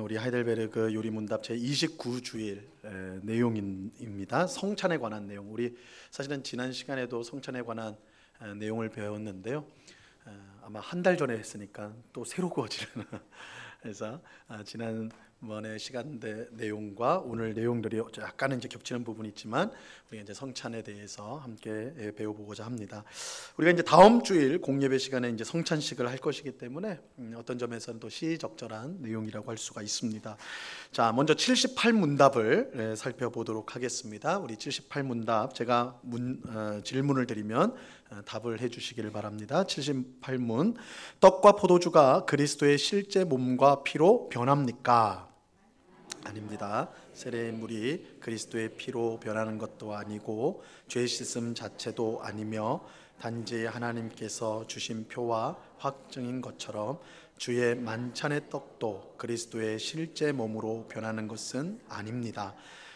우리 하이델베르그 요리문답 제 29주일 내용입니다. 성찬에 관한 내용. 우리 사실은 지난 시간에도 성찬에 관한 내용을 배웠는데요. 아마 한 달 전에 했으니까 또 새로 구워지려나. 그래서 지난번에 시간대 내용과 오늘 내용들이 약간은 이제 겹치는 부분이 있지만 우리가 이제 성찬에 대해서 함께 배워보고자 합니다. 우리가 이제 다음 주일 공예배 시간에 이제 성찬식을 할 것이기 때문에 어떤 점에서는 또 시적절한 내용이라고 할 수가 있습니다. 자, 먼저 78문답을 살펴보도록 하겠습니다. 우리 78문답 제가 질문을 드리면 답을 해주시기를 바랍니다. 78문. 떡과 포도주가 그리스도의 실제 몸과 피로 변합니까? 아닙니다. 세례의 물이 그리스도의 피로 변하는 것도 아니고 죄 씻음 자체도 아니며 단지 하나님께서 주신 표와 확증인 것처럼 주의 만찬의 떡도 그리스도의 실제 몸으로 변하는 것은 아닙니다.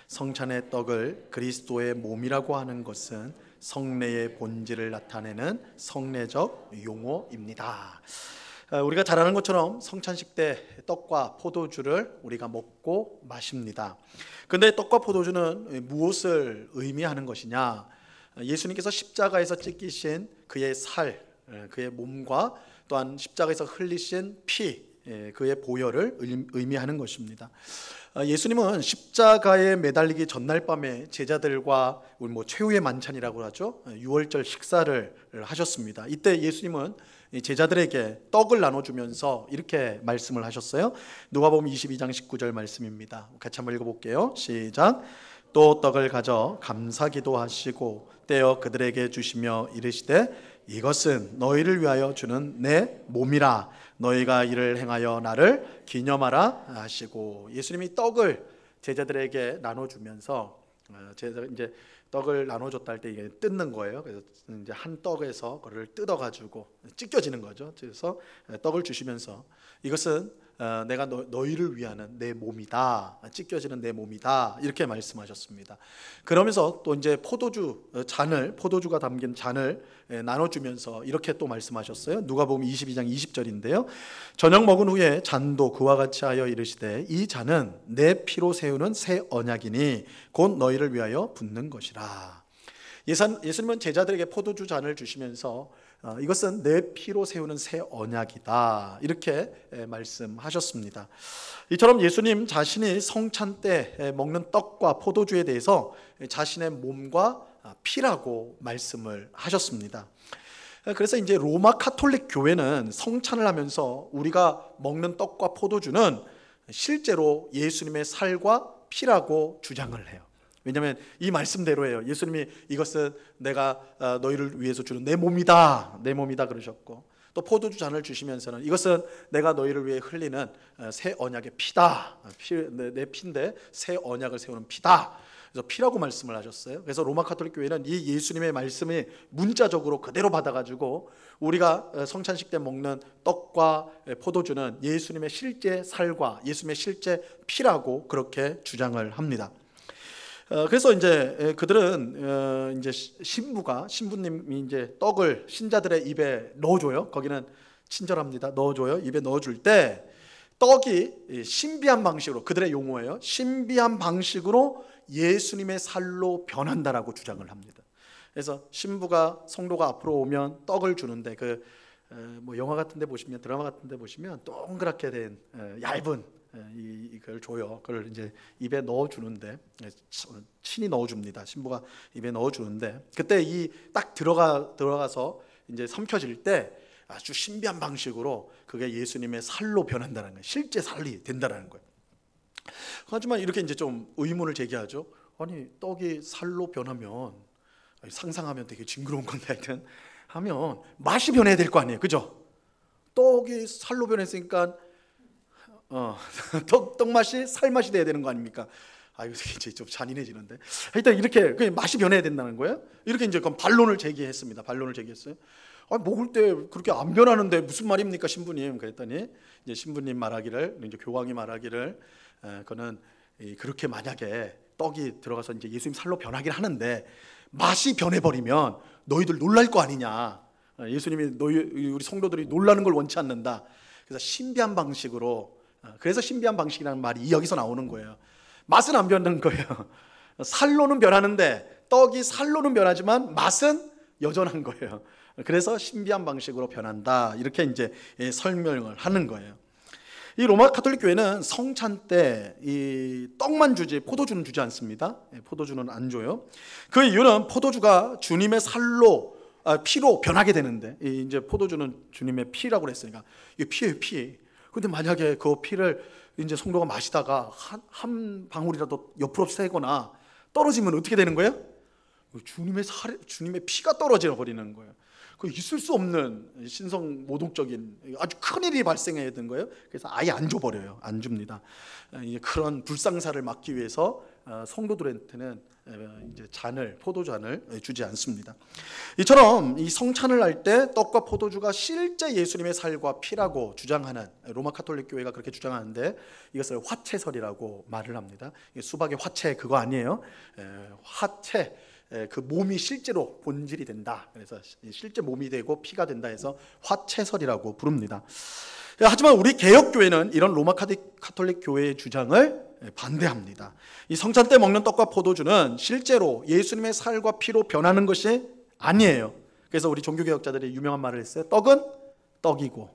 성찬의 떡을 그리스도의 몸이라고 하는 것은 성례의 본질을 나타내는 성례적 용어입니다. 우리가 잘 아는 것처럼 성찬식 때 떡과 포도주를 우리가 먹고 마십니다. 그런데 떡과 포도주는 무엇을 의미하는 것이냐? 예수님께서 십자가에서 찢기신 그의 살, 그의 몸과 또한 십자가에서 흘리신 피, 그의 보혈을 의미하는 것입니다. 예수님은 십자가에 매달리기 전날 밤에 제자들과 우리 최후의 만찬이라고 하죠. 유월절 식사를 하셨습니다. 이때 예수님은 제자들에게 떡을 나눠주면서 이렇게 말씀을 하셨어요. 누가복음 22장 19절 말씀입니다. 같이 한번 읽어볼게요. 시작. 또 떡을 가져 감사기도 하시고 떼어 그들에게 주시며 이르시되 이것은 너희를 위하여 주는 내 몸이라. 너희가 이를 행하여 나를 기념하라 하시고, 예수님이 떡을 제자들에게 나눠주면서 이제 떡을 나눠줬다 할 때 이게 뜯는 거예요. 그래서 이제 한 떡에서 그를 뜯어가지고 찢겨지는 거죠. 그래서 떡을 주시면서 이것은 내가 너희를 위하는 내 몸이다, 찢겨지는 내 몸이다, 이렇게 말씀하셨습니다. 그러면서 또 이제 포도주가 담긴 잔을 나눠주면서 이렇게 또 말씀하셨어요. 누가복음 22장 20절인데요. 저녁 먹은 후에 잔도 그와 같이 하여 이르시되 이 잔은 내 피로 세우는 새 언약이니 곧 너희를 위하여 붓는 것이라. 예수님은 제자들에게 포도주 잔을 주시면서 이것은 내 피로 세우는 새 언약이다, 이렇게 말씀하셨습니다. 이처럼 예수님 자신이 성찬 때 먹는 떡과 포도주에 대해서 자신의 몸과 피라고 말씀을 하셨습니다. 그래서 이제 로마 카톨릭 교회는 성찬을 하면서 우리가 먹는 떡과 포도주는 실제로 예수님의 살과 피라고 주장을 해요. 왜냐하면 이 말씀대로예요. 예수님이 이것은 내가 너희를 위해서 주는 내 몸이다, 내 몸이다 그러셨고, 또 포도주 잔을 주시면서는 이것은 내가 너희를 위해 흘리는 새 언약의 피다, 내 피인데 새 언약을 세우는 피다, 그래서 피라고 말씀을 하셨어요. 그래서 로마 카톨릭 교회는 이 예수님의 말씀이 문자적으로 그대로 받아가지고 우리가 성찬식 때 먹는 떡과 포도주는 예수님의 실제 살과 예수님의 실제 피라고 그렇게 주장을 합니다. 그래서 이제 그들은 이제 신부님이 이제 떡을 신자들의 입에 넣어줘요. 거기는 친절합니다. 넣어줘요. 입에 넣어줄 때 떡이 신비한 방식으로, 그들의 용어예요, 신비한 방식으로 예수님의 살로 변한다라고 주장을 합니다. 그래서 신부가 성도가 앞으로 오면 떡을 주는데 영화 같은데 보시면, 드라마 같은데 보시면 동그랗게 된 얇은 이걸 줘요. 그걸 이제 입에 넣어주는데, 친히 넣어줍니다. 신부가 입에 넣어주는데, 그때 이 딱 들어가서 이제 삼켜질 때 아주 신비한 방식으로 그게 예수님의 살로 변한다는 거예요. 실제 살이 된다는 거예요. 하지만 이렇게 이제 좀 의문을 제기하죠. 아니, 떡이 살로 변하면, 상상하면 되게 징그러운 건데, 하여튼 하면 맛이 변해야 될 거 아니에요, 그죠? 떡이 살로 변했으니까 떡 맛이 살 맛이 돼야 되는 거 아닙니까? 이거 이제 좀 잔인해지는데, 일단 이렇게 맛이 변해야 된다는 거예요. 이렇게 이제 반론을 제기했습니다. 먹을 때 그렇게 안 변하는데 무슨 말입니까, 신부님? 그랬더니 이제 신부님 말하기를, 이제 교황이 말하기를, 그는 그렇게 만약에 떡이 들어가서 이제 예수님 살로 변하긴 하는데 맛이 변해버리면 너희들 놀랄 거 아니냐. 예수님이 우리 성도들이 놀라는 걸 원치 않는다. 그래서 신비한 방식으로 그래서 신비한 방식이라는 말이 여기서 나오는 거예요. 맛은 안 변하는 거예요. 살로는 변하는데, 떡이 살로는 변하지만 맛은 여전한 거예요. 그래서 신비한 방식으로 변한다, 이렇게 이제 설명을 하는 거예요. 이 로마 가톨릭 교회는 성찬 때 이 떡만 주지 포도주는 주지 않습니다. 포도주는 안 줘요. 그 이유는 포도주가 주님의 살로, 피로 변하게 되는데, 이제 포도주는 주님의 피라고 그랬으니까 이게 피예요, 피. 근데 만약에 그 피를 이제 성도가 마시다가 한 방울이라도 옆으로 새거나 떨어지면 어떻게 되는 거예요? 주님의 피가 떨어져 버리는 거예요. 그 있을 수 없는 신성 모독적인 아주 큰 일이 발생해야 되는 거예요. 그래서 아예 안 줘버려요. 안 줍니다. 그런 불상사를 막기 위해서 성도들한테는 이제 포도잔을 주지 않습니다. 이처럼 이 성찬을 할 때 떡과 포도주가 실제 예수님의 살과 피라고 주장하는, 로마 가톨릭 교회가 그렇게 주장하는데, 이것을 화채설이라고 말을 합니다. 수박의 화채 그거 아니에요. 화채, 그 몸이 실제로 본질이 된다. 그래서 실제 몸이 되고 피가 된다 해서 화채설이라고 부릅니다. 하지만 우리 개혁교회는 이런 로마 가톨릭 교회의 주장을 반대합니다. 이 성찬 때 먹는 떡과 포도주는 실제로 예수님의 살과 피로 변하는 것이 아니에요. 그래서 우리 종교개혁자들이 유명한 말을 했어요. 떡은 떡이고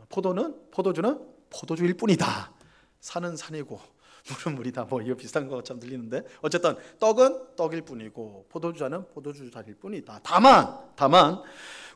포도주는 포도주일 뿐이다. 산은 산이고 물은 물이다. 이거 비슷한 것처럼 들리는데, 어쨌든 떡은 떡일 뿐이고 포도주자는 포도주자일 뿐이다. 다만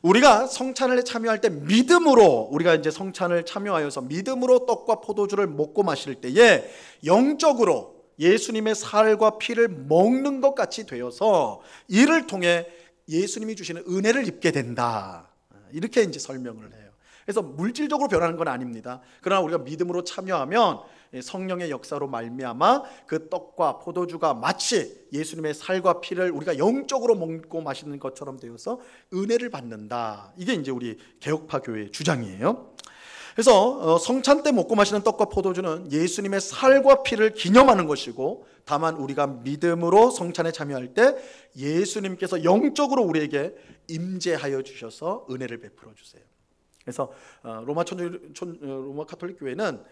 우리가 성찬을 참여할 때 믿음으로, 우리가 이제 성찬을 참여하여서 믿음으로 떡과 포도주를 먹고 마실 때에 영적으로 예수님의 살과 피를 먹는 것 같이 되어서 이를 통해 예수님이 주시는 은혜를 입게 된다. 이렇게 이제 설명을 해요. 그래서 물질적으로 변하는 건 아닙니다. 그러나 우리가 믿음으로 참여하면 성령의 역사로 말미암아 그 떡과 포도주가 마치 예수님의 살과 피를 우리가 영적으로 먹고 마시는 것처럼 되어서 은혜를 받는다. 이게 이제 우리 개혁파 교회의 주장이에요. 그래서 성찬 때 먹고 마시는 떡과 포도주는 예수님의 살과 피를 기념하는 것이고, 다만 우리가 믿음으로 성찬에 참여할 때 예수님께서 영적으로 우리에게 임재하여 주셔서 은혜를 베풀어 주세요. 그래서 로마 가톨릭 교회는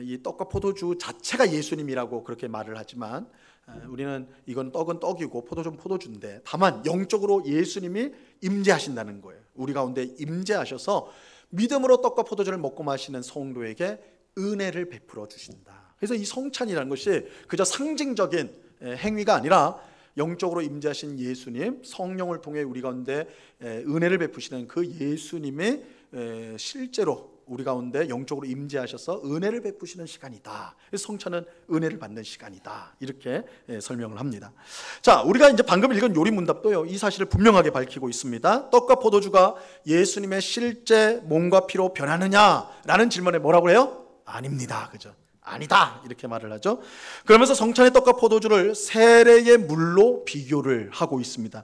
이 떡과 포도주 자체가 예수님이라고 그렇게 말을 하지만, 우리는 이건 떡은 떡이고 포도주는 포도주인데, 다만 영적으로 예수님이 임재하신다는 거예요. 우리 가운데 임재하셔서 믿음으로 떡과 포도주를 먹고 마시는 성도에게 은혜를 베풀어 주신다. 그래서 이 성찬이라는 것이 그저 상징적인 행위가 아니라 영적으로 임재하신 예수님, 성령을 통해 우리 가운데 은혜를 베푸시는 그 예수님이 실제로 우리 가운데 영적으로 임재하셔서 은혜를 베푸시는 시간이다. 그래서 성찬은 은혜를 받는 시간이다. 이렇게 설명을 합니다. 자, 우리가 이제 방금 읽은 요리문답도요, 이 사실을 분명하게 밝히고 있습니다. 떡과 포도주가 예수님의 실제 몸과 피로 변하느냐라는 질문에 뭐라고 해요? 아닙니다. 그죠? 아니다. 이렇게 말을 하죠. 그러면서 성찬의 떡과 포도주를 세례의 물로 비교를 하고 있습니다.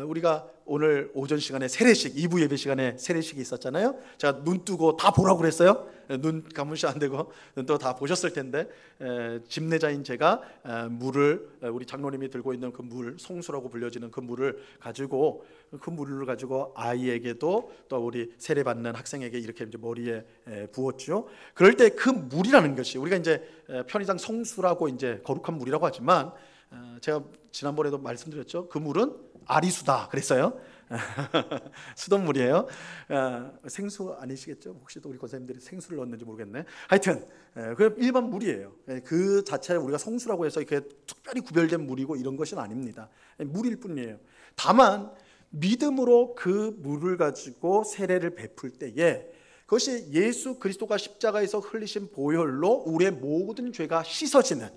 우리가 오늘 오전 시간에 세례식, 2부 예배 시간에 세례식이 있었잖아요. 제가 눈 뜨고 다 보라고 그랬어요. 눈 감으셔 안 되고 또 다 보셨을 텐데, 집례자인 제가 물을, 우리 장로님이 들고 있는 그 물, 성수라고 불려지는 그 물을 가지고 아이에게도 또 우리 세례받는 학생에게 이렇게 이제 머리에 부었죠. 그럴 때 그 물이라는 것이, 우리가 이제 편의상 성수라고 이제 거룩한 물이라고 하지만, 제가 지난번에도 말씀드렸죠. 그 물은 아리수다 그랬어요. 수돗물이에요. 생수 아니시겠죠? 혹시 또 우리 권사님들이 생수를 넣었는지 모르겠네. 하여튼 그 일반 물이에요. 그 자체를 우리가 성수라고 해서 이렇게 특별히 구별된 물이고 이런 것은 아닙니다. 물일 뿐이에요. 다만 믿음으로 그 물을 가지고 세례를 베풀 때에 그것이 예수 그리스도가 십자가에서 흘리신 보혈로 우리의 모든 죄가 씻어지는,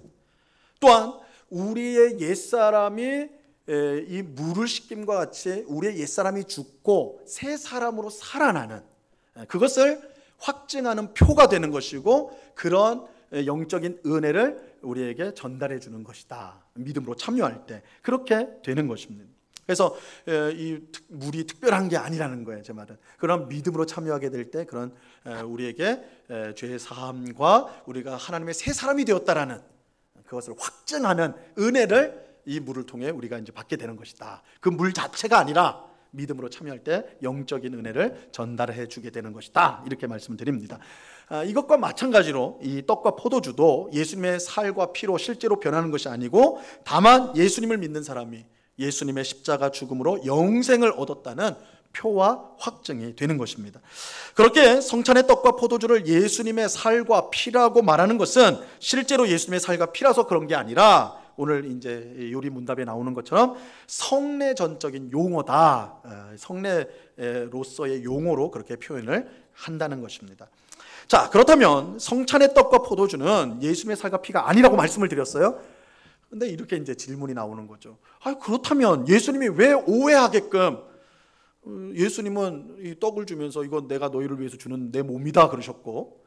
또한 우리의 옛사람이 이 물을 씻김과 같이 우리의 옛사람이 죽고 새 사람으로 살아나는, 그것을 확증하는 표가 되는 것이고, 그런 영적인 은혜를 우리에게 전달해 주는 것이다. 믿음으로 참여할 때 그렇게 되는 것입니다. 그래서 이 물이 특별한 게 아니라는 거예요, 제 말은. 그런 믿음으로 참여하게 될 때 그런 우리에게 죄의 사함과 우리가 하나님의 새 사람이 되었다라는 그것을 확증하는 은혜를 이 물을 통해 우리가 이제 받게 되는 것이다. 그 물 자체가 아니라 믿음으로 참여할 때 영적인 은혜를 전달해 주게 되는 것이다. 이렇게 말씀드립니다. 이것과 마찬가지로 이 떡과 포도주도 예수님의 살과 피로 실제로 변하는 것이 아니고 다만 예수님을 믿는 사람이 예수님의 십자가 죽음으로 영생을 얻었다는 표와 확증이 되는 것입니다. 그렇게 성찬의 떡과 포도주를 예수님의 살과 피라고 말하는 것은 실제로 예수님의 살과 피라서 그런 게 아니라 오늘 이제 요리 문답에 나오는 것처럼 성례전적인 용어다. 성례로서의 용어로 그렇게 표현을 한다는 것입니다. 자, 그렇다면 성찬의 떡과 포도주는 예수님의 살과 피가 아니라고 말씀을 드렸어요. 근데 이렇게 이제 질문이 나오는 거죠. 그렇다면 예수님이 왜 오해하게끔 예수님은 이 떡을 주면서 이건 내가 너희를 위해서 주는 내 몸이다 그러셨고,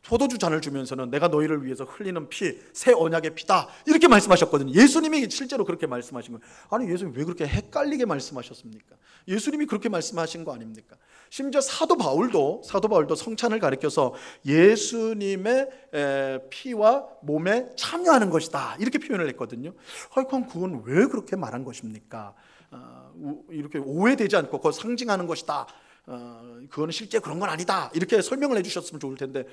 포도주 잔을 주면서는 내가 너희를 위해서 흘리는 피, 새 언약의 피다 이렇게 말씀하셨거든요. 예수님이 실제로 그렇게 말씀하신 거예요. 아니, 예수님 왜 그렇게 헷갈리게 말씀하셨습니까? 예수님이 그렇게 말씀하신 거 아닙니까? 심지어 사도 바울도 성찬을 가리켜서 예수님의 피와 몸에 참여하는 것이다 이렇게 표현을 했거든요. 그럼 그건 왜 그렇게 말한 것입니까? 이렇게 오해되지 않고 그걸 상징하는 것이다. 그거는 실제 그런 건 아니다. 이렇게 설명을 해주셨으면 좋을 텐데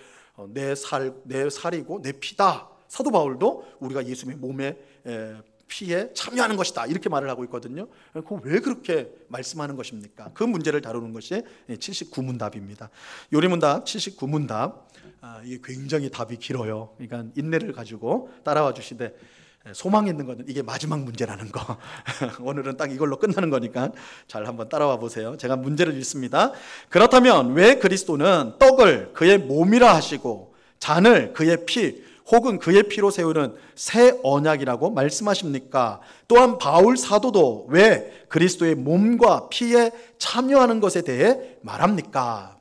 내 살이고 내 피다. 사도 바울도 우리가 예수님의 몸에 피에 참여하는 것이다 이렇게 말을 하고 있거든요. 그럼 왜 그렇게 말씀하는 것입니까? 그 문제를 다루는 것이 79문답입니다. 요리문답 79문답. 이게 굉장히 답이 길어요. 그러니까 인내를 가지고 따라와 주시되 소망 있는 것은 이게 마지막 문제라는 거. 오늘은 딱 이걸로 끝나는 거니까 잘 한번 따라와 보세요. 제가 문제를 읽습니다. 그렇다면 왜 그리스도는 떡을 그의 몸이라 하시고 잔을 그의 피 혹은 그의 피로 세우는 새 언약이라고 말씀하십니까? 또한 바울 사도도 왜 그리스도의 몸과 피에 참여하는 것에 대해 말합니까?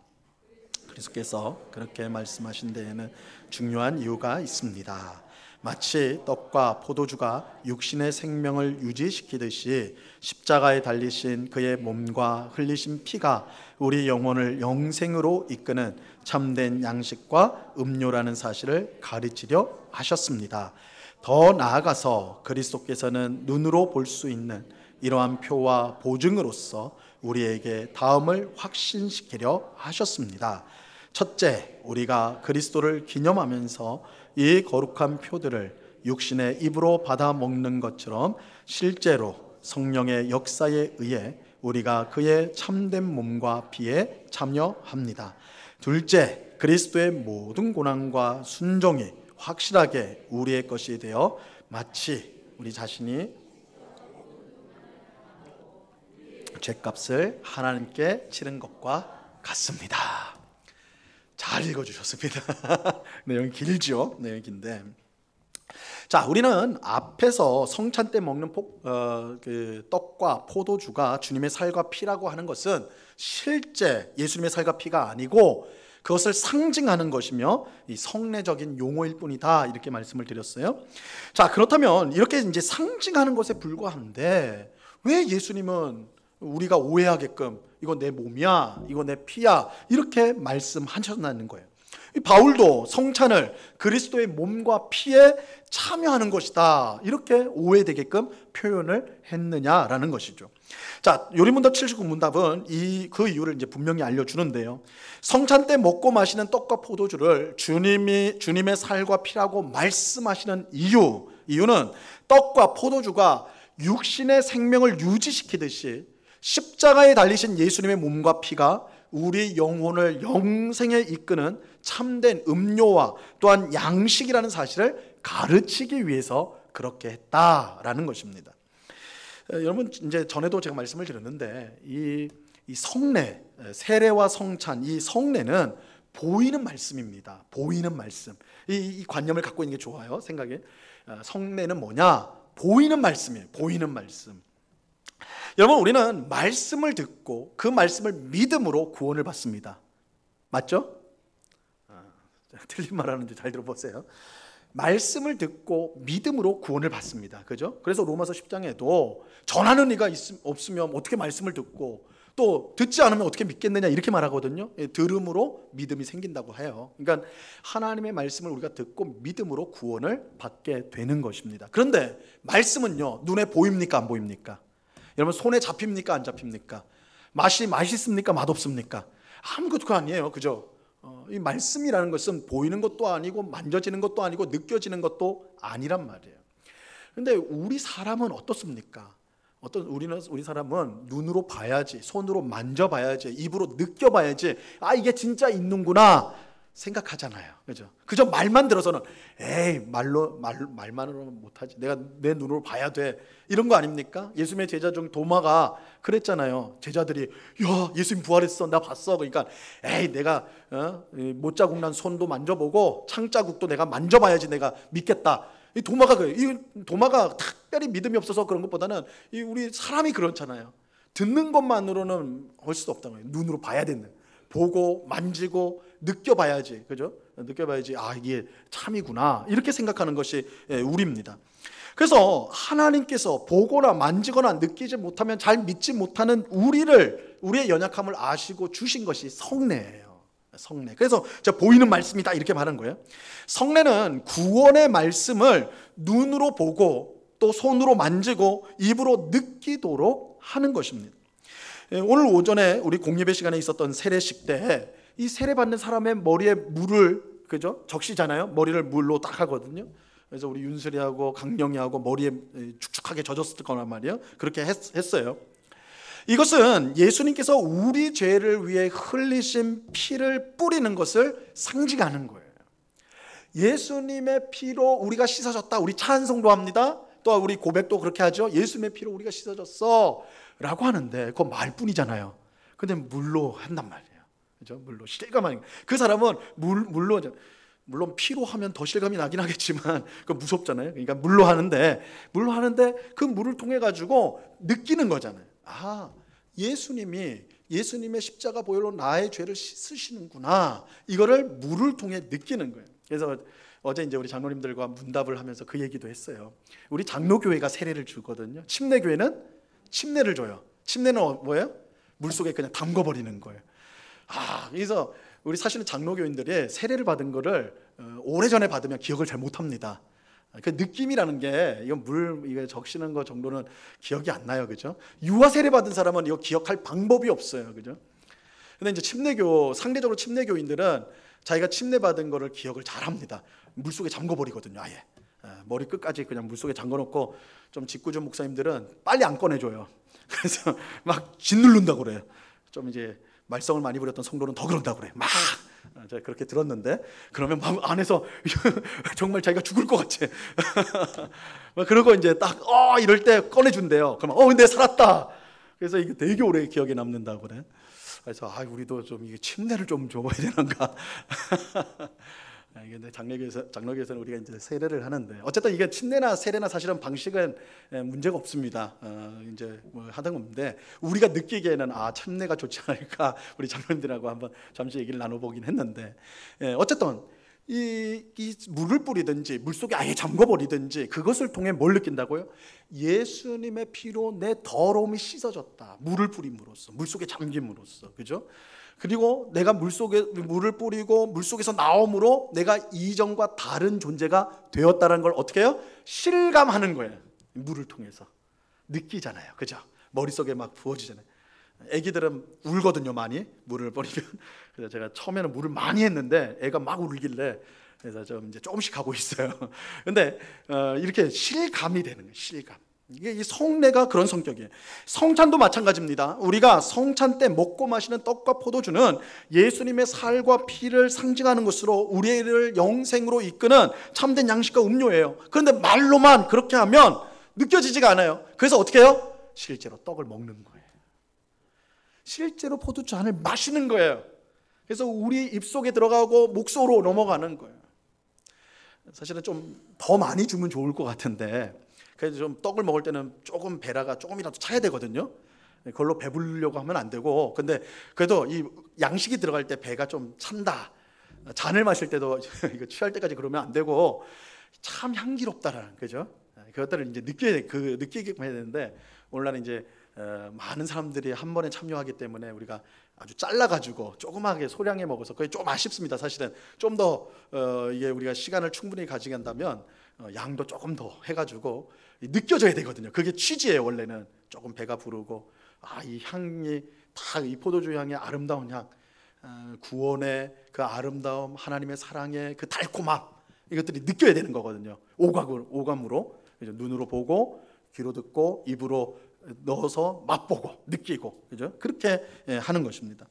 그리스도께서 그렇게 말씀하신 데에는 중요한 이유가 있습니다. 마치 떡과 포도주가 육신의 생명을 유지시키듯이 십자가에 달리신 그의 몸과 흘리신 피가 우리 영혼을 영생으로 이끄는 참된 양식과 음료라는 사실을 가르치려 하셨습니다. 더 나아가서 그리스도께서는 눈으로 볼 수 있는 이러한 표와 보증으로서 우리에게 다음을 확신시키려 하셨습니다. 첫째, 우리가 그리스도를 기념하면서 이 거룩한 표들을 육신의 입으로 받아 먹는 것처럼 실제로 성령의 역사에 의해 우리가 그의 참된 몸과 피에 참여합니다. 둘째, 그리스도의 모든 고난과 순종이 확실하게 우리의 것이 되어 마치 우리 자신이 죄값을 하나님께 치른 것과 같습니다. 잘 읽어주셨습니다. 내용이 길죠. 내용이 긴데, 자, 우리는 앞에서 성찬 때 먹는 그 떡과 포도주가 주님의 살과 피라고 하는 것은 실제 예수님의 살과 피가 아니고 그것을 상징하는 것이며 이 성례적인 용어일 뿐이다 이렇게 말씀을 드렸어요. 자, 그렇다면 이렇게 이제 상징하는 것에 불과한데 왜 예수님은 우리가 오해하게끔 이거 내 몸이야, 이거 내 피야 이렇게 말씀하셨다는 거예요. 바울도 성찬을 그리스도의 몸과 피에 참여하는 것이다 이렇게 오해되게끔 표현을 했느냐라는 것이죠. 자, 요리문답 79문답은 그 이유를 이제 분명히 알려주는데요. 성찬 때 먹고 마시는 떡과 포도주를 주님의 살과 피라고 말씀하시는 이유는 떡과 포도주가 육신의 생명을 유지시키듯이 십자가에 달리신 예수님의 몸과 피가 우리 영혼을 영생에 이끄는 참된 음료와 또한 양식이라는 사실을 가르치기 위해서 그렇게 했다라는 것입니다. 여러분, 이제 전에도 제가 말씀을 드렸는데 이 성례, 세례와 성찬, 이 성례는 보이는 말씀입니다. 보이는 말씀. 이 관념을 갖고 있는 게 좋아요. 생각에 성례는 뭐냐? 보이는 말씀이에요. 보이는 말씀. 여러분, 우리는 말씀을 듣고 그 말씀을 믿음으로 구원을 받습니다. 맞죠? 틀린 말 하는데 잘 들어보세요. 말씀을 듣고 믿음으로 구원을 받습니다. 그죠? 그래서 로마서 10장에도 전하는 이가 없으면 어떻게 말씀을 듣고 또 듣지 않으면 어떻게 믿겠느냐 이렇게 말하거든요. 들음으로 믿음이 생긴다고 해요. 그러니까 하나님의 말씀을 우리가 듣고 믿음으로 구원을 받게 되는 것입니다. 그런데 말씀은요, 눈에 보입니까 안 보입니까? 여러분, 손에 잡힙니까 안 잡힙니까? 맛이 맛있습니까 맛없습니까? 아무것도 아니에요. 그죠? 이 말씀이라는 것은 보이는 것도 아니고 만져지는 것도 아니고 느껴지는 것도 아니란 말이에요. 근데 우리 사람은 어떻습니까? 우리 사람은 눈으로 봐야지, 손으로 만져봐야지, 입으로 느껴봐야지, 아 이게 진짜 있는구나 생각하잖아요. 그죠? 그저 말만 들어서는 에이 말만으로는 못하지, 내가 내 눈으로 봐야 돼, 이런 거 아닙니까? 예수님의 제자 중 도마가 그랬잖아요. 제자들이 야 예수님 부활했어, 나 봤어. 그러니까 에이 내가 못자국 난 손도 만져보고 창자국도 내가 만져봐야지 내가 믿겠다. 이 도마가 특별히 믿음이 없어서 그런 것보다는 우리 사람이 그렇잖아요. 듣는 것만으로는 할 수 없다는 거예요. 눈으로 봐야 되는, 보고 만지고 느껴봐야지, 그죠? 느껴봐야지 아 이게 참이구나 이렇게 생각하는 것이 우리입니다. 그래서 하나님께서 보거나 만지거나 느끼지 못하면 잘 믿지 못하는 우리의 연약함을 아시고 주신 것이 성례예요. 성례. 그래서 보이는 말씀이다 이렇게 말한 거예요. 성례는 구원의 말씀을 눈으로 보고 또 손으로 만지고 입으로 느끼도록 하는 것입니다. 오늘 오전에 우리 공예배 시간에 있었던 세례식 때 이 세례 받는 사람의 머리에 물을 그죠? 적시잖아요. 머리를 물로 딱 하거든요. 그래서 우리 윤슬이하고 강령이하고 머리에 축축하게 젖었을 거란 말이에요. 그렇게 했어요. 이것은 예수님께서 우리 죄를 위해 흘리신 피를 뿌리는 것을 상징하는 거예요. 예수님의 피로 우리가 씻어졌다. 우리 찬송도 합니다. 또 우리 고백도 그렇게 하죠. 예수님의 피로 우리가 씻어졌어 라고 하는데 그건 말뿐이잖아요. 근데 물로 한단 말이에요. 그죠? 물로 실감하는. 그 사람은 물론 피로 하면 더 실감이 나긴 하겠지만 그 무섭잖아요. 그러니까 물로 하는데 그 물을 통해 가지고 느끼는 거잖아요. 아, 예수님의 십자가 보혈로 나의 죄를 씻으시는구나. 이거를 물을 통해 느끼는 거예요. 그래서 어제 이제 우리 장로님들과 문답을 하면서 그 얘기도 했어요. 우리 장로교회가 세례를 주거든요. 침례교회는 침례를 줘요. 침례는 뭐예요? 물속에 그냥 담궈버리는 거예요. 그래서 우리 사실은 장로교인들이 세례를 받은 거를 오래전에 받으면 기억을 잘 못합니다. 그 느낌이라는 게 이거 적시는 거 정도는 기억이 안 나요, 그죠? 유아 세례 받은 사람은 이거 기억할 방법이 없어요, 그죠? 근데 이제 상대적으로 침례교인들은 자기가 침례 받은 거를 기억을 잘 합니다. 물속에 잠궈 버리거든요, 아예. 머리 끝까지 그냥 물속에 잠궈 놓고 좀 직구준 목사님들은 빨리 안 꺼내줘요. 그래서 막 짓누른다고 그래요. 좀 이제 말썽을 많이 부렸던 성도는 더 그런다고 그래. 막 제가 그렇게 들었는데 그러면 막 안에서 정말 자기가 죽을 것 같아. 그러고 이제 딱 이럴 때 꺼내준대요. 그러면 근데 살았다. 그래서 이게 되게 오래 기억에 남는다고 그래. 그래서 우리도 좀 이게 침례를 좀 줘봐야 되는가. 이게 장로교에서는 우리가 이제 세례를 하는데 어쨌든 이게 침례나 세례나 사실은 방식은 문제가 없습니다. 이제 뭐 하던 건데 우리가 느끼기에는 침례가 좋지 않을까 우리 장로님들하고 한번 잠시 얘기를 나눠보긴 했는데 어쨌든 이 물을 뿌리든지 물속에 아예 잠궈버리든지 그것을 통해 뭘 느낀다고요? 예수님의 피로 내 더러움이 씻어졌다. 물을 뿌림으로써, 물속에 잠김으로써, 그죠? 그리고 내가 물속에 물을 뿌리고 물속에서 나옴으로 내가 이전과 다른 존재가 되었다는 걸 어떻게 해요? 실감하는 거예요. 물을 통해서 느끼잖아요, 그죠? 머릿속에 막 부어지잖아요. 애기들은 울거든요, 많이 물을 뿌리면. 그래서 제가 처음에는 물을 많이 했는데 애가 막 울길래 그래서 좀 이제 조금씩 하고 있어요. 근데 이렇게 실감이 되는 거예요, 실감. 이게 이 성례가 그런 성격이에요. 성찬도 마찬가지입니다. 우리가 성찬 때 먹고 마시는 떡과 포도주는 예수님의 살과 피를 상징하는 것으로 우리를 영생으로 이끄는 참된 양식과 음료예요. 그런데 말로만 그렇게 하면 느껴지지가 않아요. 그래서 어떻게 해요? 실제로 떡을 먹는 거예요. 실제로 포도주 한을 마시는 거예요. 그래서 우리 입속에 들어가고 목 속으로 넘어가는 거예요. 사실은 좀 더 많이 주면 좋을 것 같은데 그래서 좀 떡을 먹을 때는 조금 배라가 조금이라도 차야 되거든요. 그걸로 배부르려고 하면 안 되고, 근데 그래도 이 양식이 들어갈 때 배가 좀 찬다. 잔을 마실 때도 이거 취할 때까지 그러면 안 되고 참 향기롭다라는, 그죠? 그것들을 이제 느끼게 해야 되는데 오늘날 이제 많은 사람들이 한 번에 참여하기 때문에 우리가 아주 잘라가지고 조그맣게 소량에 먹어서 그게 좀 아쉽습니다. 사실은 좀 더 이게 우리가 시간을 충분히 가지게 한다면 양도 조금 더 해가지고 느껴져야 되거든요. 그게 취지예요. 원래는 조금 배가 부르고 이 향이 다 이 포도주 향의 아름다운 향. 구원의 그 아름다움, 하나님의 사랑의 그 달콤함, 이것들이 느껴야 되는 거거든요. 오감으로, 눈으로 보고 귀로 듣고 입으로 넣어서 맛보고 느끼고, 그죠? 그렇게 하는 것입니다.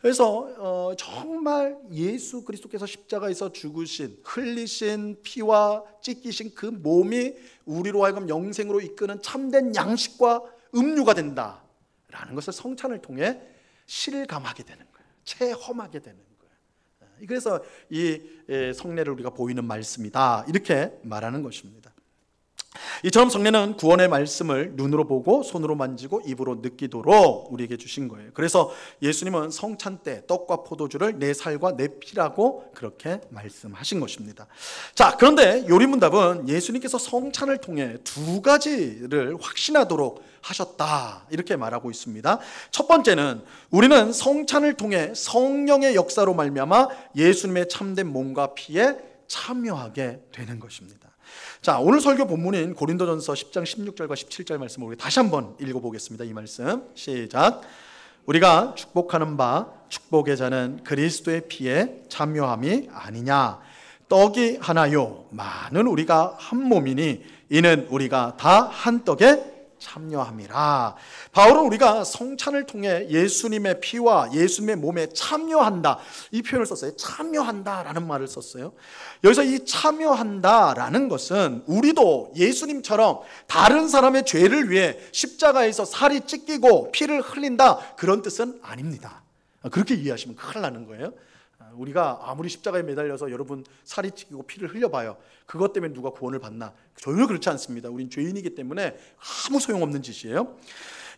그래서 정말 예수 그리스도께서 십자가에서 죽으신, 흘리신 피와 찢기신 그 몸이 우리로 하여금 영생으로 이끄는 참된 양식과 음료가 된다라는 것을 성찬을 통해 실감하게 되는 거예요. 체험하게 되는 거예요. 그래서 이 성례를 우리가 보이는 말씀이다, 이렇게 말하는 것입니다. 이처럼 성례는 구원의 말씀을 눈으로 보고 손으로 만지고 입으로 느끼도록 우리에게 주신 거예요. 그래서 예수님은 성찬 때 떡과 포도주를 내 살과 내 피라고 그렇게 말씀하신 것입니다. 자, 그런데 요리문답은 예수님께서 성찬을 통해 두 가지를 확신하도록 하셨다, 이렇게 말하고 있습니다. 첫 번째는 우리는 성찬을 통해 성령의 역사로 말미암아 예수님의 참된 몸과 피에 참여하게 되는 것입니다. 자, 오늘 설교 본문인 고린도전서 10장 16절과 17절 말씀을 우리 다시 한번 읽어보겠습니다. 이 말씀 시작. 우리가 축복하는 바 축복의 자는 그리스도의 피에 참여함이 아니냐. 떡이 하나요 많은 우리가 한 몸이니 이는 우리가 다 한 떡에 참여함이라. 바울은 우리가 성찬을 통해 예수님의 피와 예수님의 몸에 참여한다, 이 표현을 썼어요. 참여한다라는 말을 썼어요. 여기서 이 참여한다라는 것은 우리도 예수님처럼 다른 사람의 죄를 위해 십자가에서 살이 찢기고 피를 흘린다, 그런 뜻은 아닙니다. 그렇게 이해하시면 큰일 나는 거예요. 우리가 아무리 십자가에 매달려서 여러분 살이 찢기고 피를 흘려봐요. 그것 때문에 누가 구원을 받나? 전혀 그렇지 않습니다. 우린 죄인이기 때문에 아무 소용없는 짓이에요.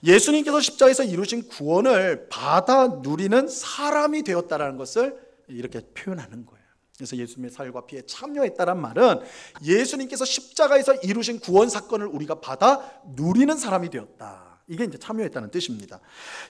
예수님께서 십자가에서 이루신 구원을 받아 누리는 사람이 되었다라는 것을 이렇게 표현하는 거예요. 그래서 예수님의 살과 피에 참여했다란 말은 예수님께서 십자가에서 이루신 구원 사건을 우리가 받아 누리는 사람이 되었다, 이게 이제 참여했다는 뜻입니다.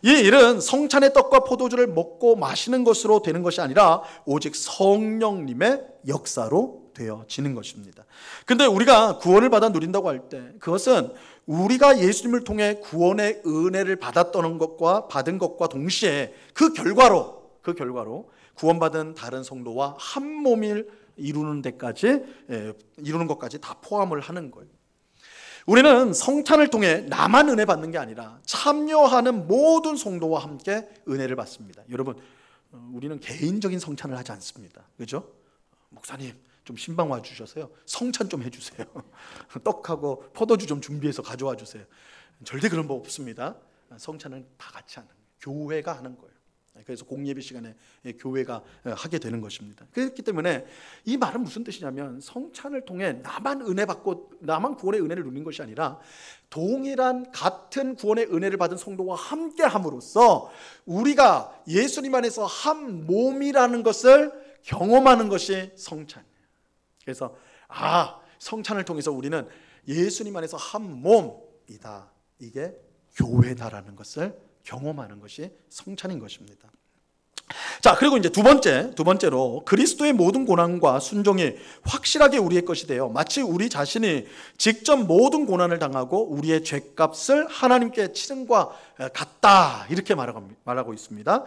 이 일은 성찬의 떡과 포도주를 먹고 마시는 것으로 되는 것이 아니라 오직 성령님의 역사로 되어지는 것입니다. 근데 우리가 구원을 받아 누린다고 할 때 그것은 우리가 예수님을 통해 구원의 은혜를 받은 것과 동시에 그 결과로 구원받은 다른 성도와 한 몸을 이루는 것까지 다 포함을 하는 거예요. 우리는 성찬을 통해 나만 은혜 받는 게 아니라 참여하는 모든 성도와 함께 은혜를 받습니다. 여러분, 우리는 개인적인 성찬을 하지 않습니다. 그렇죠? 목사님 좀 신방 와주셔서요, 성찬 좀 해주세요. 떡하고 포도주 좀 준비해서 가져와 주세요. 절대 그런 법 없습니다. 성찬은 다 같이 하는 거예요. 교회가 하는 거예요. 그래서 공예배 시간에 교회가 하게 되는 것입니다. 그렇기 때문에 이 말은 무슨 뜻이냐면, 성찬을 통해 나만 은혜 받고 나만 구원의 은혜를 누리는 것이 아니라 동일한 같은 구원의 은혜를 받은 성도와 함께 함으로써 우리가 예수님 안에서 한 몸이라는 것을 경험하는 것이 성찬이에요. 그래서 성찬을 통해서 우리는 예수님 안에서 한 몸이다, 이게 교회다라는 것을 경험하는 것이 성찬인 것입니다. 자, 그리고 이제 두 번째로 그리스도의 모든 고난과 순종이 확실하게 우리의 것이 되어 마치 우리 자신이 직접 모든 고난을 당하고 우리의 죄값을 하나님께 치른 것 같다, 이렇게 말하고 있습니다.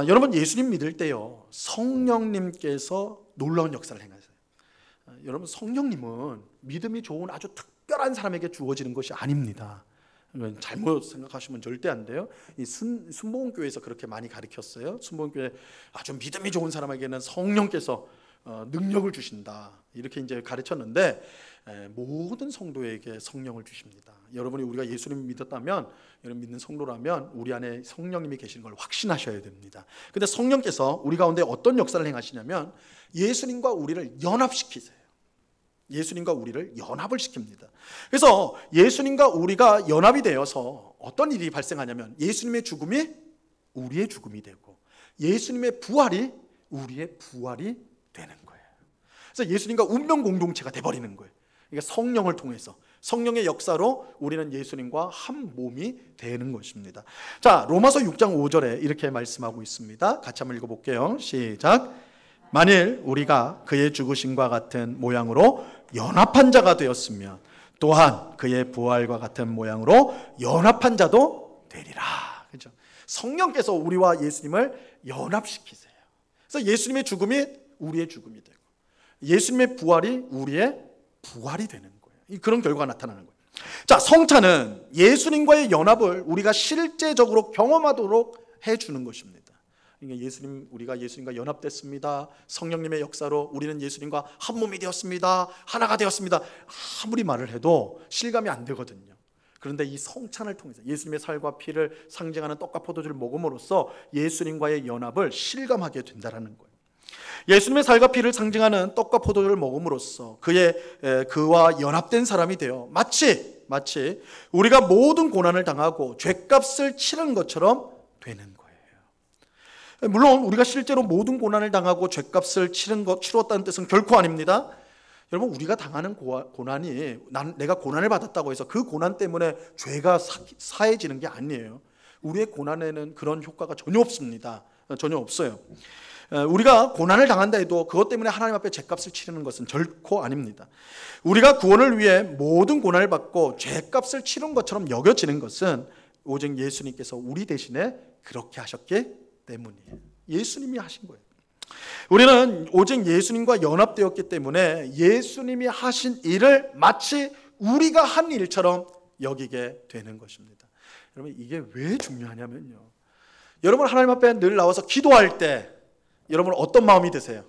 여러분, 예수님 믿을 때요, 성령님께서 놀라운 역사를 행하세요. 여러분, 성령님은 믿음이 좋은 아주 특별한 사람에게 주어지는 것이 아닙니다. 잘못 생각하시면 절대 안 돼요. 이 순복음교회에서 그렇게 많이 가르쳤어요. 순복음교회 아주 믿음이 좋은 사람에게는 성령께서 능력을 주신다, 이렇게 이제 가르쳤는데 모든 성도에게 성령을 주십니다. 여러분이 우리가 예수님을 믿었다면, 여러분 믿는 성도라면 우리 안에 성령님이 계시는 걸 확신하셔야 됩니다. 근데 성령께서 우리 가운데 어떤 역사를 행하시냐면 예수님과 우리를 연합시키세요. 예수님과 우리를 연합을 시킵니다. 그래서 예수님과 우리가 연합이 되어서 어떤 일이 발생하냐면 예수님의 죽음이 우리의 죽음이 되고 예수님의 부활이 우리의 부활이 되는 거예요. 그래서 예수님과 운명 공동체가 돼버리는 거예요. 그러니까 성령을 통해서, 성령의 역사로 우리는 예수님과 한 몸이 되는 것입니다. 자, 로마서 6장 5절에 이렇게 말씀하고 있습니다. 같이 한번 읽어볼게요. 시작. 만일 우리가 그의 죽으심과 같은 모양으로 연합한 자가 되었으면 또한 그의 부활과 같은 모양으로 연합한 자도 되리라. 그렇죠? 성령께서 우리와 예수님을 연합시키세요. 그래서 예수님의 죽음이 우리의 죽음이 되고 예수님의 부활이 우리의 부활이 되는 거예요. 그런 결과가 나타나는 거예요. 자, 성찬은 예수님과의 연합을 우리가 실제적으로 경험하도록 해주는 것입니다. 그러니까 우리가 예수님과 연합됐습니다. 성령님의 역사로 우리는 예수님과 한 몸이 되었습니다. 하나가 되었습니다. 아무리 말을 해도 실감이 안 되거든요. 그런데 이 성찬을 통해서 예수님의 살과 피를 상징하는 떡과 포도주를 먹음으로써 예수님과의 연합을 실감하게 된다는 거예요. 예수님의 살과 피를 상징하는 떡과 포도주를 먹음으로써 그와 연합된 사람이 되어 마치 우리가 모든 고난을 당하고 죄값을 치른 것처럼 되는 거예요. 물론 우리가 실제로 모든 고난을 당하고 죄값을 치렀다는 뜻은 결코 아닙니다. 여러분, 우리가 당하는 고난이 내가 고난을 받았다고 해서 그 고난 때문에 죄가 사해지는 게 아니에요. 우리의 고난에는 그런 효과가 전혀 없습니다. 전혀 없어요. 우리가 고난을 당한다 해도 그것 때문에 하나님 앞에 죄값을 치르는 것은 결코 아닙니다. 우리가 구원을 위해 모든 고난을 받고 죄값을 치른 것처럼 여겨지는 것은 오직 예수님께서 우리 대신에 그렇게 하셨기 때문이에요. 예수님이 하신 거예요. 우리는 오직 예수님과 연합되었기 때문에 예수님이 하신 일을 마치 우리가 한 일처럼 여기게 되는 것입니다. 여러분, 이게 왜 중요하냐면요, 여러분 하나님 앞에 늘 나와서 기도할 때 여러분 어떤 마음이 드세요?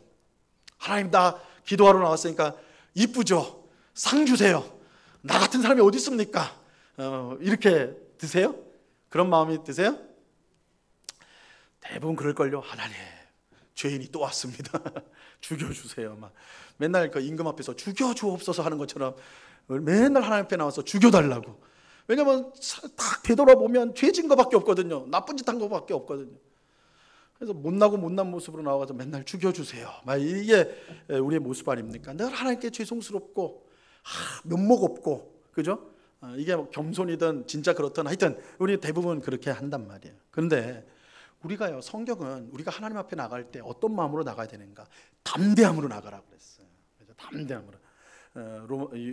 하나님, 나 기도하러 나왔으니까 이쁘죠? 상 주세요. 나 같은 사람이 어디 있습니까? 이렇게 드세요? 그런 마음이 드세요? 대부분 그럴걸요. 하나님, 죄인이 또 왔습니다. 죽여주세요. 막 맨날 그 임금 앞에서 죽여주옵소서 하는 것처럼 맨날 하나님 앞에 나와서 죽여달라고. 왜냐면 딱 되돌아보면 죄진 것밖에 없거든요. 나쁜 짓 한 것밖에 없거든요. 그래서 못나고 못난 모습으로 나와서 맨날 죽여주세요. 막 이게 우리의 모습 아닙니까? 늘 하나님께 죄송스럽고 면목 없고, 그죠? 이게 겸손이든 진짜 그렇든 하여튼 우리 대부분 그렇게 한단 말이에요. 그런데 우리가요, 성경은 우리가 하나님 앞에 나갈 때 어떤 마음으로 나가야 되는가? 담대함으로 나가라고 그랬어요. 담대함으로.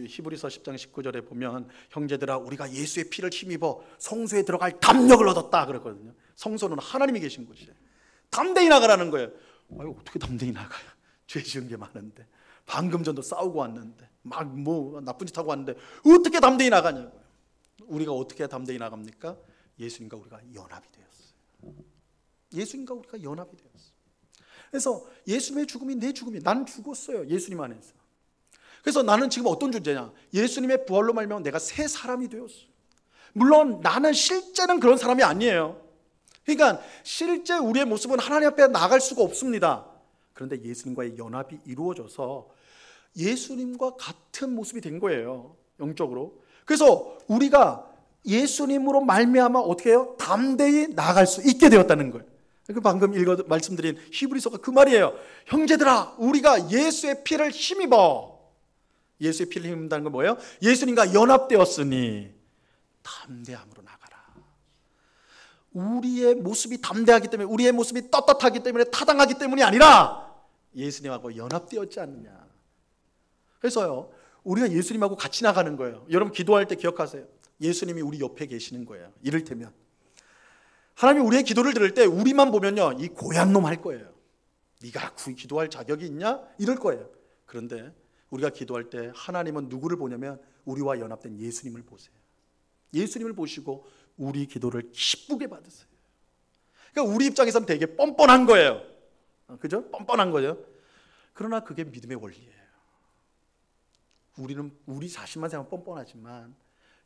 히브리서 10장 19절에 보면 형제들아, 우리가 예수의 피를 힘입어 성소에 들어갈 담력을 얻었다 그랬거든요. 성소는 하나님이 계신 곳이에요. 담대히 나가라는 거예요. 어떻게 담대히 나가요? 죄 지은 게 많은데, 방금 전도 싸우고 왔는데, 막 뭐 나쁜 짓 하고 왔는데 어떻게 담대히 나가냐고요. 우리가 어떻게 담대히 나갑니까? 예수님과 우리가 연합이 되었어요. 예수님과 우리가 연합이 되었어요. 그래서 예수님의 죽음이 내 죽음이, 난 죽었어요. 예수님 안에서. 그래서 나는 지금 어떤 존재냐? 예수님의 부활로 말미암아 내가 새 사람이 되었어요. 물론 나는 실제는 그런 사람이 아니에요. 그러니까 실제 우리의 모습은 하나님 앞에 나갈 수가 없습니다. 그런데 예수님과의 연합이 이루어져서 예수님과 같은 모습이 된 거예요, 영적으로. 그래서 우리가 예수님으로 말미암아 어떻게 해요? 담대히 나아갈 수 있게 되었다는 거예요. 방금 말씀드린 히브리서가 그 말이에요. 형제들아, 우리가 예수의 피를 힘입어. 예수의 피를 힘입는다는 건 뭐예요? 예수님과 연합되었으니 담대함으로 나가라. 우리의 모습이 담대하기 때문에, 우리의 모습이 떳떳하기 때문에, 타당하기 때문이 아니라 예수님하고 연합되었지 않느냐. 그래서요, 우리가 예수님하고 같이 나가는 거예요. 여러분 기도할 때 기억하세요. 예수님이 우리 옆에 계시는 거예요. 이를테면 하나님이 우리의 기도를 들을 때 우리만 보면요, 이 고향 놈 할 거예요. 네가 기도할 자격이 있냐? 이럴 거예요. 그런데 우리가 기도할 때 하나님은 누구를 보냐면 우리와 연합된 예수님을 보세요. 예수님을 보시고 우리 기도를 기쁘게 받으세요. 그러니까 우리 입장에서는 되게 뻔뻔한 거예요. 그죠? 뻔뻔한 거죠. 그러나 그게 믿음의 원리예요. 우리는 우리 자신만 생각하면 뻔뻔하지만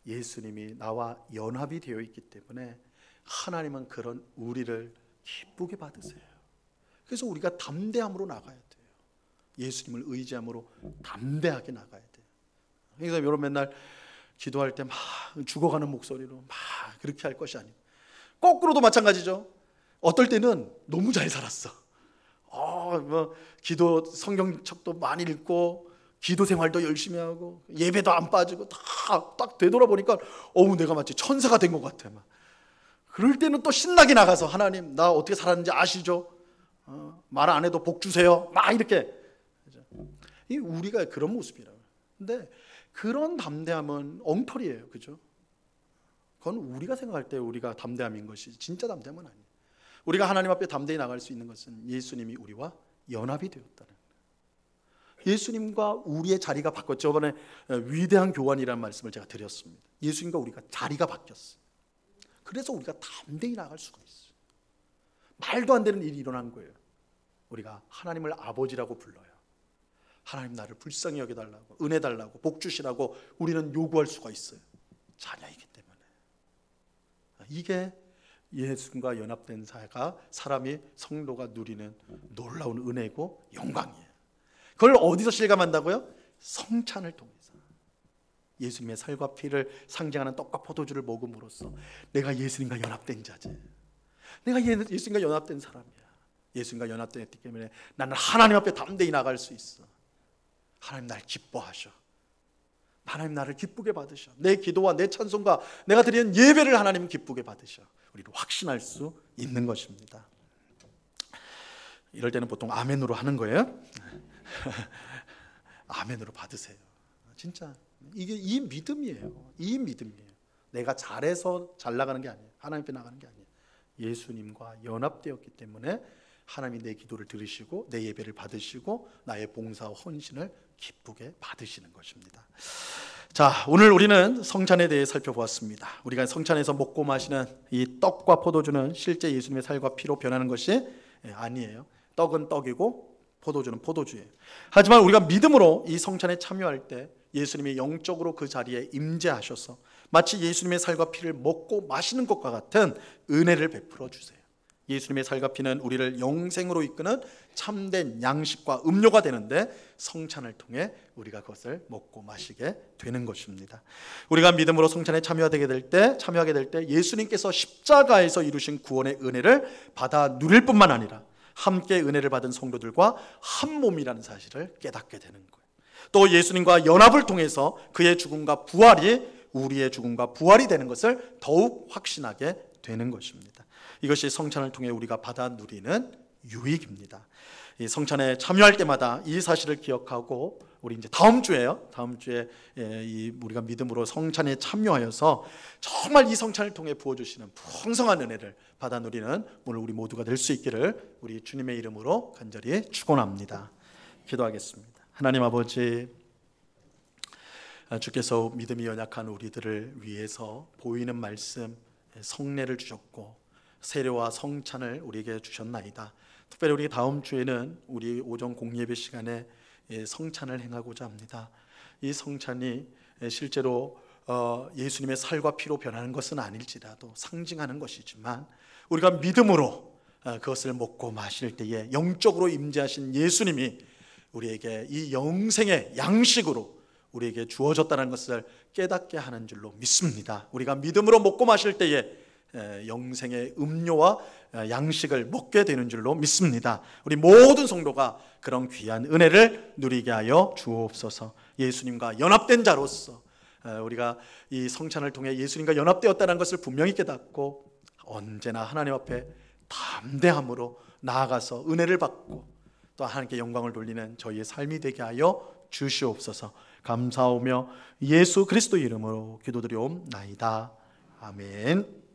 예수님이 나와 연합이 되어 있기 때문에 하나님은 그런 우리를 기쁘게 받으세요. 그래서 우리가 담대함으로 나가야 돼요. 예수님을 의지함으로 담대하게 나가야 돼요. 그래서 여러분 맨날 기도할 때 막 죽어가는 목소리로 막 그렇게 할 것이 아니에요. 거꾸로도 마찬가지죠. 어떨 때는 너무 잘 살았어. 기도 성경책도 많이 읽고 기도 생활도 열심히 하고 예배도 안 빠지고 딱 되돌아보니까 내가 마치 천사가 된 것 같아. 막. 그럴 때는 또 신나게 나가서 하나님 나 어떻게 살았는지 아시죠? 말 안 해도 복 주세요. 막 이렇게. 이 우리가 그런 모습이라고. 근데 그런 담대함은 엉터리예요. 그죠? 그건 우리가 생각할 때 우리가 담대함인 것이지 진짜 담대함은 아니에요. 우리가 하나님 앞에 담대히 나갈 수 있는 것은 예수님이 우리와 연합이 되었다는 거예요. 예수님과 우리의 자리가 바뀌었죠. 저번에 위대한 교환이라는 말씀을 제가 드렸습니다. 예수님과 우리가 자리가 바뀌었어요. 그래서 우리가 담대히 나갈 수가 있어요. 말도 안 되는 일이 일어난 거예요. 우리가 하나님을 아버지라고 불러요. 하나님 나를 불쌍히 여겨달라고, 은혜 달라고, 복 주시라고 우리는 요구할 수가 있어요. 자녀이기 때문에. 이게 예수님과 연합된 사람이 성도가 누리는 놀라운 은혜고 영광이에요. 그걸 어디서 실감한다고요? 성찬을 통해서. 예수님의 살과 피를 상징하는 떡과 포도주를 먹음으로써 내가 예수님과 연합된 자지, 내가 예수님과 연합된 사람이야. 예수님과 연합됐기 때문에 나는 하나님 앞에 담대히 나갈 수 있어. 하나님 날 기뻐하셔. 하나님 나를 기쁘게 받으셔. 내 기도와 내 찬송과 내가 드리는 예배를 하나님 기쁘게 받으셔. 우리도 확신할 수 있는 것입니다. 이럴 때는 보통 아멘으로 하는 거예요. 아멘으로 받으세요. 진짜 이게 이 믿음이에요. 이 믿음이에요. 내가 잘해서 잘 나가는 게 아니에요. 하나님 앞에 나가는 게 아니에요. 예수님과 연합되었기 때문에 하나님이 내 기도를 들으시고 내 예배를 받으시고 나의 봉사와 헌신을 기쁘게 받으시는 것입니다. 자, 오늘 우리는 성찬에 대해 살펴보았습니다. 우리가 성찬에서 먹고 마시는 이 떡과 포도주는 실제 예수님의 살과 피로 변하는 것이 아니에요. 떡은 떡이고 포도주는 포도주예요. 하지만 우리가 믿음으로 이 성찬에 참여할 때 예수님이 영적으로 그 자리에 임재하셔서 마치 예수님의 살과 피를 먹고 마시는 것과 같은 은혜를 베풀어 주세요. 예수님의 살과 피는 우리를 영생으로 이끄는 참된 양식과 음료가 되는데 성찬을 통해 우리가 그것을 먹고 마시게 되는 것입니다. 우리가 믿음으로 성찬에 참여하게 될 때 예수님께서 십자가에서 이루신 구원의 은혜를 받아 누릴 뿐만 아니라 함께 은혜를 받은 성도들과 한 몸이라는 사실을 깨닫게 되는 거예요. 또 예수님과 연합을 통해서 그의 죽음과 부활이 우리의 죽음과 부활이 되는 것을 더욱 확신하게 되는 것입니다. 이것이 성찬을 통해 우리가 받아 누리는 유익입니다. 이 성찬에 참여할 때마다 이 사실을 기억하고 우리 이제 다음 주에 우리가 믿음으로 성찬에 참여하여서 정말 이 성찬을 통해 부어주시는 풍성한 은혜를 받아 누리는 오늘 우리 모두가 될 수 있기를 우리 주님의 이름으로 간절히 축원합니다. 기도하겠습니다. 하나님 아버지, 주께서 믿음이 연약한 우리들을 위해서 보이는 말씀 성례를 주셨고 세례와 성찬을 우리에게 주셨나이다. 특별히 우리 다음 주에는 우리 오전 공예배 시간에 성찬을 행하고자 합니다. 이 성찬이 실제로 예수님의 살과 피로 변하는 것은 아닐지라도 상징하는 것이지만 우리가 믿음으로 그것을 먹고 마실 때에 영적으로 임재하신 예수님이 우리에게 이 영생의 양식으로 우리에게 주어졌다는 것을 깨닫게 하는 줄로 믿습니다. 우리가 믿음으로 먹고 마실 때에 영생의 음료와 양식을 먹게 되는 줄로 믿습니다. 우리 모든 성도가 그런 귀한 은혜를 누리게 하여 주옵소서. 예수님과 연합된 자로서 우리가 이 성찬을 통해 예수님과 연합되었다는 것을 분명히 깨닫고 언제나 하나님 앞에 담대함으로 나아가서 은혜를 받고 또 하나님께 영광을 돌리는 저희의 삶이 되게 하여 주시옵소서. 감사하며 예수 그리스도 이름으로 기도드리옵나이다. 아멘.